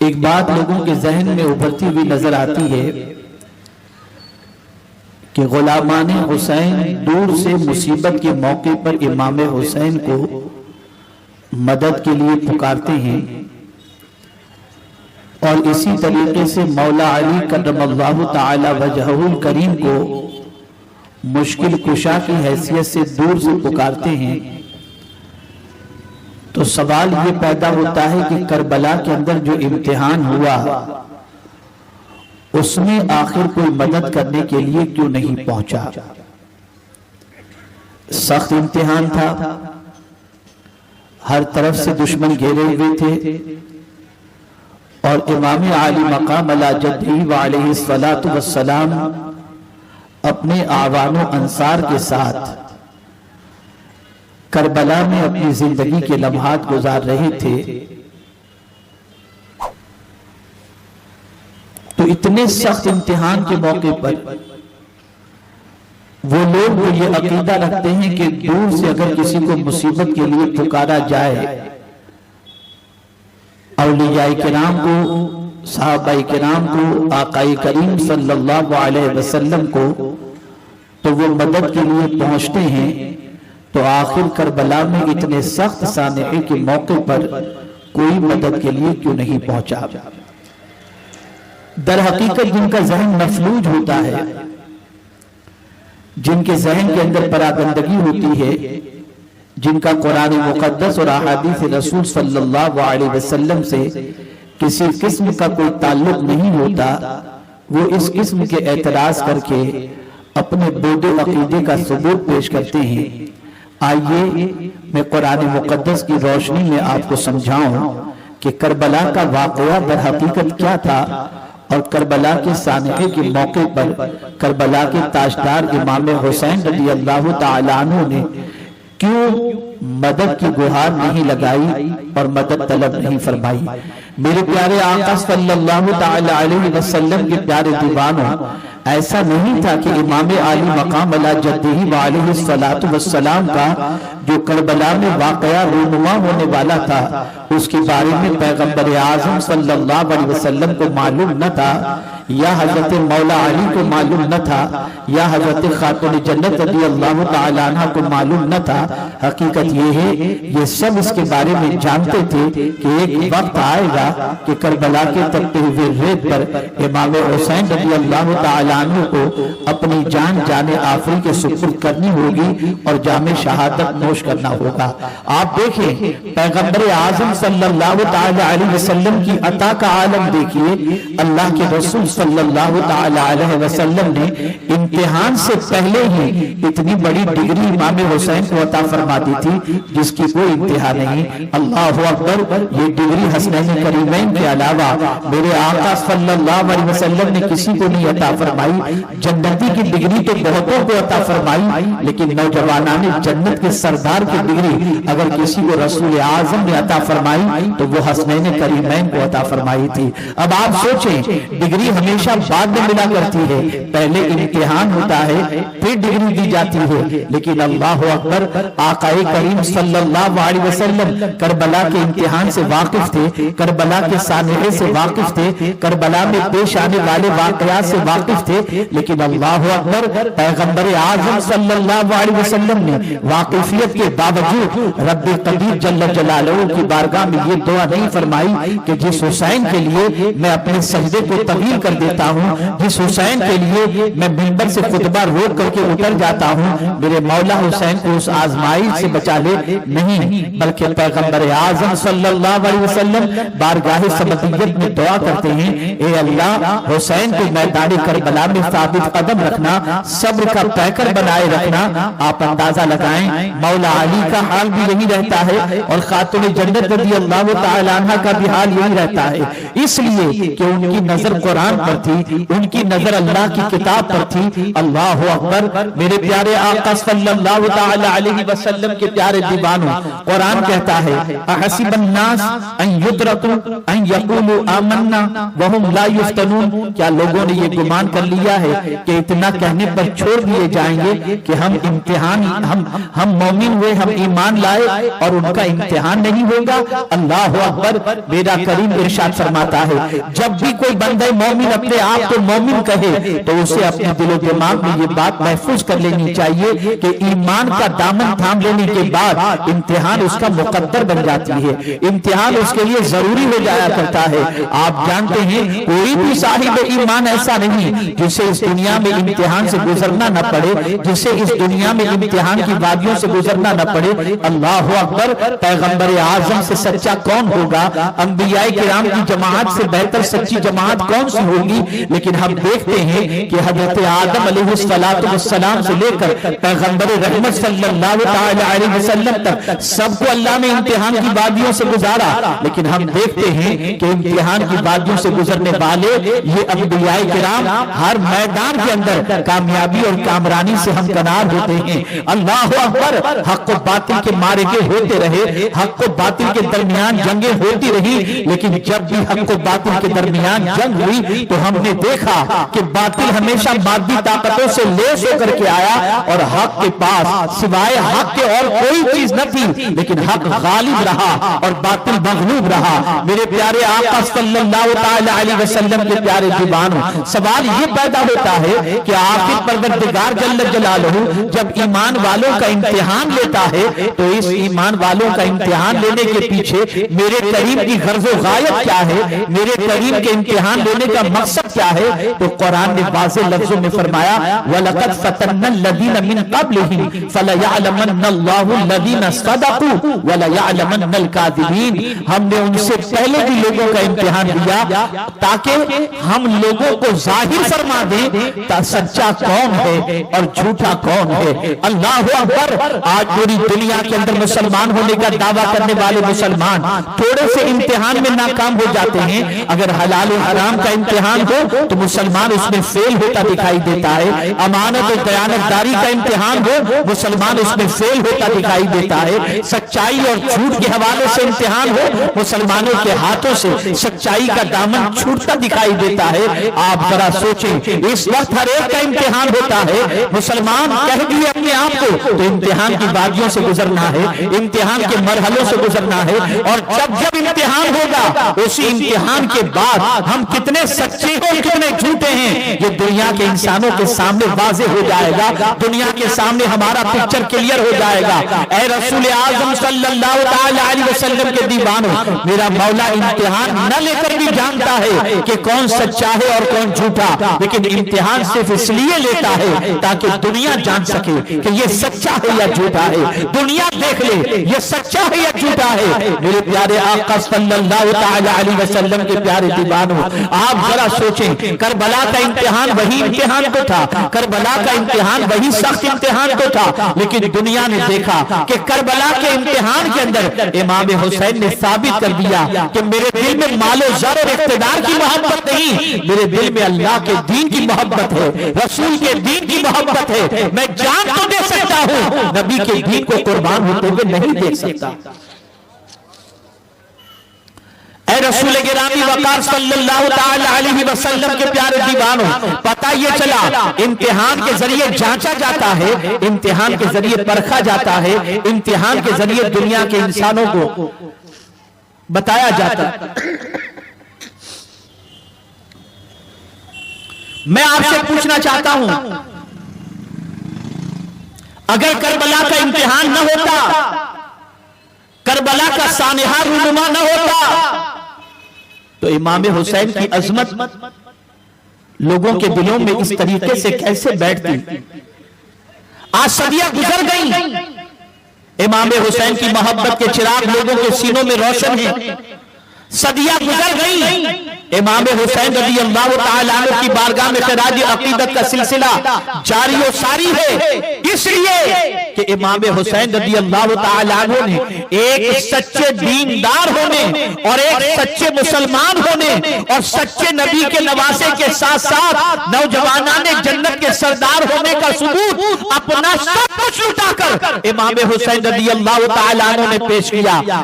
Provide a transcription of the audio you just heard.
एक बात लोगों के जहन में उभरती हुई नजर आती है कि गुलामान हुसैन दूर से मुसीबत के मौके पर इमाम हुसैन को मदद के लिए पुकारते हैं और इसी तरीके से मौला अली करमल्लाहु ताला वजहुल करीम को मुश्किल कुशा की हैसियत से दूर से पुकारते हैं। तो सवाल ये पैदा होता है कि करबला के अंदर जो इम्तिहान हुआ उसमें आखिर कोई मदद करने के लिए क्यों नहीं पहुंचा। सख्त इम्तिहान था, हर तरफ से दुश्मन घेरे हुए थे और इमाम आली मकाम अला जद्दी व अलैहिस्सलातु वस्सलाम अपने आवानो अंसार के साथ करबला में अपनी जिंदगी के लम्हात गुजार रहे थे। तो इतने सख्त इम्तिहान के मौके पर वो लोग जो ये अकीदा रखते हैं कि दूर से अगर किसी को मुसीबत के लिए पुकारा जाए, औलियाए किराम को, सहाबाए किराम को, आकाए करीम सल्लल्लाहु अलैहि वसल्लम को, तो वो मदद के लिए पहुंचते हैं। तो आखिर करबला में इतने सख्त सानए के मौके पर कोई मदद के लिए क्यों नहीं पहुंचा। दर हकीकत जिनका जहन मफलूज होता है, जिनके जहन के अंदर परागंदगी होती है, जिनका कुरान मुकद्दस और अहादीस रसूल सल्लल्लाहु अलैहि वसल्लम से किसी किस्म का कोई ताल्लुक नहीं होता, वो इस किस्म के एतराज करके अपने बोदे अकीदे का सबूत पेश करते हैं। आइए मैं कुरान मुकद्दस की रोशनी में आपको समझाऊं कि करबला का वाक़या दर हकीकत क्या था और करबला के सानए के मौके पर करबला के ताजदार इमाम हुसैन रज़ियल्लाहु ताला अन्हु ने क्यों मदद की गुहार नहीं लगाई और मदद तलब नहीं फरमाई। मेरे प्यारे आका सल्लल्लाहु ताला अलैहि वसल्लम के प्यारे दीवानों, ऐसा नहीं था कि इमाम आली मकाम अला जद्दी व अलैहिस्सलातु वस्सलाम का जो करबला में वाक़या रूनुमा होने वाला था उसके बारे में पैगंबर आज़म सल्लल्लाहु अलैहि वसल्लम को मालूम न था, या हजरत मौला अली को मालूम न था, या हजरत खातून जन्नत रज़ियल्लाहु ताला अन्हा को मालूम न था। हकीकत ये है, ये सब इसके बारे में जानते थे कि एक वक्त आएगा कि करबला के तपते हुए रेत पर इमाम हुसैन रज़ियल्लाहु ताला अन्हु को अपनी जान जाने आफरी के सुपुर्द करनी होगी और जामे शहादत नोश करना होगा। आप देखें पैगंबर आज़म सल्लल्लाहु ताला अलैहि वसल्लम की अता का आलम देखिए। अल्लाह के रसूल सल्लल्लाहु ताला अलैहि वसल्लम ने इम्तिहान से पहले ही इतनी बड़ी डिग्री इमाम हुसैन को अता फरमा दी थी जिसकी कोई इंतहा नहीं। अल्लाहु अकबर। ये डिग्री हसनैन करीमैन के अलावा मेरे आका सल्लल्लाहु अलैहि वसल्लम ने किसी को नहीं अता फरमाई। जन्नती की डिग्री तो बहुतों को अता फरमाई, लेकिन नौजवानान जन्नत के सरदार की डिग्री अगर किसी को रसूल आज़म ने अता फरमाई तो वो हसनैन करीमैन को अता फरमाई थी। अब आप सोचें, डिग्री हमेशा बाद में मिला करती है, पहले इम्तिहान होता है फिर डिग्री दी जाती है। लेकिन अल्लाह अकबर, आकाए करीम सल्लल्लाहु अलैहि वसल्लम करबला के इम्तिहान से वाकिफ थे, करबला के सानए से वाकिफ थे, करबला में पेश आने वाले वाकयात से वाकिफ थे। लेकिन अल्लाह अकबर, पैगंबर आज़म सल्लल्लाहु अलैहि वसल्लम ने वाकिफियत के बावजूद रब्बे कदीर जल्ल जलालहू की बारगाह में ये दुआ नहीं फरमाई कि जिस हुसैन के लिए मैं अपने सजदे को तवील कर देता हूँ, जिस हुसैन के लिए मैं मिंबर से खुतबा रोक करके उतर जाता हूँ, मेरे मौला हुसैन को उस आजमाइश से बचा ले। नहीं, बल्कि पैगंबर आज़म सल्लल्लाहु अलैहि वसल्लम बारगाह समदियत में दुआ करते हैं, ए अल्लाह हुसैन को मैदान करबला में साबित कदम रखना, सब्र का पैकर बनाए रखना। आप अंदाजा लगाएं, मौला अली का हाल भी यही रहता है और खातून जन्नत रज़ियल्लाहु ताला अन्हा का भी हाल यही रहता है। इसलिए कि उनकी नजर कुरान पर थी, उनकी नजर अल्लाह की किताब पर थी। अल्लाह अकबर। मेरे प्यारे आका सल्लल्लाहु ताला अलैहि वसल्लम के प्यारे दीवानों, कुरान कहता है अहसिबन्नास अन युद्रकू अन यक़ूलू आमन्ना वहुम ला युफ्तनून, क्या लोगों ने ये गुमान कर लिया है कि इतना कहने पर छोड़ दिए जाएंगे कि हम इम्तिहान, हम मौमिन हुए, हम ईमान लाए और उनका इम्तिहान नहीं होगा। अल्लाह अकबर। मेरा करीम इरशाद फरमाता है, जब भी कोई बंदा मौमिन अपने आप को मौमिन कहे तो उसे अपने दिलो दिमाग में ये बात महफूज कर लेनी चाहिए कि ईमान का दामन थाम लेने के बाद इम्तिहान उसका मुकद्दर बन जाती है, इम्तिहान उसके लिए जरूरी हो जाया करता है। आप जानते हैं कोई भी साहिब ईमान ऐसा नहीं जिसे इस दुनिया में इम्तिहान से गुजरना न पड़े, जिसे इस दुनिया में इम्तिहान की वादियों से गुजरना न पड़े। अल्लाह अकबर। पैगंबर आजम से सच्चा कौन होगा? अंबिया किराम की जमात से बेहतर सच्ची जमात कौन सी होगी? लेकिन हम देखते हैं कि हजरत आदम अलैहिस्सलाम से लेकर पैगंबर रहमत सल्लल्लाहु अलैहि वसल्लम तक सबको अल्लाह ने इम्तिहान की वादियों से गुजारा। लेकिन हम देखते हैं कि इम्तिहान की वादियों से गुजरने वाले ये अंबिया किराम हर मैदान के अंदर कामयाबी और कामरानी से हमकनार होते हैं। अल्लाह अकबर। हक व बातिल के मारे के होते रहे, हक व बातिल के दरमियान जंगें होती रही, लेकिन जब भी हक व बातिल के दरमियान जंग हुई तो हमने देखा कि बातिल हमेशा मादी ताकतों से लेस होकर के आया और हक के पास सिवाय हक के और कोई चीज न थी, लेकिन हक गालिब रहा और बातिल मगलूब रहा। मेरे प्यारे आका सल्लल्लाहु अलैहि वसल्लम के प्यारे दीवानों, सवाल ये पैदा होता है कि आखिर परवरदिगार जल्ल जलालहू जब ईमान वालों का इम्तिहान लेता है तो इस ईमान वालों का इम्तिहान लेने के पीछे मेरे करीम की गर्ज़ो गायत क्या है, मेरे करीम के इम्तिहान लेने का मकसद क्या है? तो कुरान ने वाज़ेह लफ्ज़ों में फरमाया, वलक़द फ़तन्नल लज़ीना मिन क़ब्लिहिम फ़लयअलमन्नल्लाहु लज़ीना सदक़ू वलयअलमन्नल काज़िबीन। हमने उनसे पहले भी लोगों का इम्तिहान लिया ताकि हम लोगों को जाहिर फरमा दें सच्चा कौन है और झूठा कौन है। अल्लाह अकबर। आज पूरी दुनिया के अंदर मुसलमान होने का दावा करने वाले मुसलमान थोड़े से इम्तिहान में नाकाम हो जाते हैं। अगर हलाल और हराम का इम्तिहान हो तो मुसलमान उसमें फेल होता दिखाई देता है। अमानत और दयानतदारी का इम्तिहान हो, मुसलमान उसमें फेल होता दिखाई देता है। सच्चाई और झूठ के हवाले से इम्तिहान हो, मुसलमानों के हाथों से सच्चाई का दामन छूटता दिखाई देता है। आप जरा सोचें, इस वक्त हर एक का इम्तिहान होता है। मुसलमान कह दिए अपने आप को तो इम्तिहान की वादियों से गुजरना है, इम्तिहान के मरहलों से गुजरना है। और जब जब इम्तिहान होगा उसी इम्तिहान के बाद हम कितने सच्चे और कितने झूठे हैं ये दुनिया के इंसानों के सामने वाज़ेह हो जाएगा, दुनिया के सामने हमारा पिक्चर क्लियर हो जाएगा। ऐ रसूल आज़म सल्लल्लाहु अलैहि वसल्लम के दीवानों, मेरा मौला इम्तिहान न लेकर भी जानता है कि कौन सच्चा है और कौन झूठा, लेकिन इम्तिहान सिर्फ इसलिए लेता है ताकि दुनिया जान सके कि ये सच्चा है या झूठा है, दुनिया देख ले ये सच्चा है या झूठा है। मेरे प्यारे आका सल्लल्लाहु अलैहि वसल्लम के प्यारे दीवानों, आप जरा सोचें, करबला का इम्तिहान वही इम्तिहान तो था, करबला का इम्तिहान वही सख्त इम्तिहान तो था, लेकिन दुनिया ने देखा कि करबला के इम्तिहान के अंदर इमाम हुसैन ने साबित कर दिया कि मेरे दिल में मालो ज़र और इख्तिदार की मोहब्बत नहीं, मेरे दिल में अल्लाह के दीन की मोहब्बत है, रसूल के दीन की मोहब्बत है। मैं जान तो दे सकता हूं, नबी के दीन को कुर्बान होते हुए नहीं देख सकता। ऐ रसूल गिरामी वक़ार सल्लल्लाहु अलैहि वसल्लम के प्यारे दीवानों, पता ये चला इम्तिहान के जरिए जांचा जाता है, इम्तिहान के जरिए परखा जाता है, इम्तिहान के जरिए दुनिया के इंसानों को बताया जाता है। मैं आपसे पूछना चाहता हूं, अगर करबला का इम्तिहान न होता, करबला का सानिहा रूनुमा न होता, तो इमाम हुसैन की अजमत लोगों के दिलों में इस तरीके से कैसे बैठती? आज सदियां गुजर गई, इमाम हुसैन की मोहब्बत के चिराग लोगों के सीनों में रोशन है। सदियां गुजर गई, इमाम हुसैन रज़ियल्लाहु ताला अन्हु की बारगाह में खिराज अकीदत का सिलसिला जारी और सारी है, इसलिए कि इमाम हुसैन रज़ियल्लाहु ताला अन्हु ने एक सच्चे दीनदार होने और एक सच्चे मुसलमान होने और सच्चे नबी के नवासे के साथ साथ नौजवानाने जन्नत के सरदार होने का सबूत अपना सब कुछ लुटाकर इमाम हुसैन रज़ियल्लाहु ताला अन्हु ने पेश किया।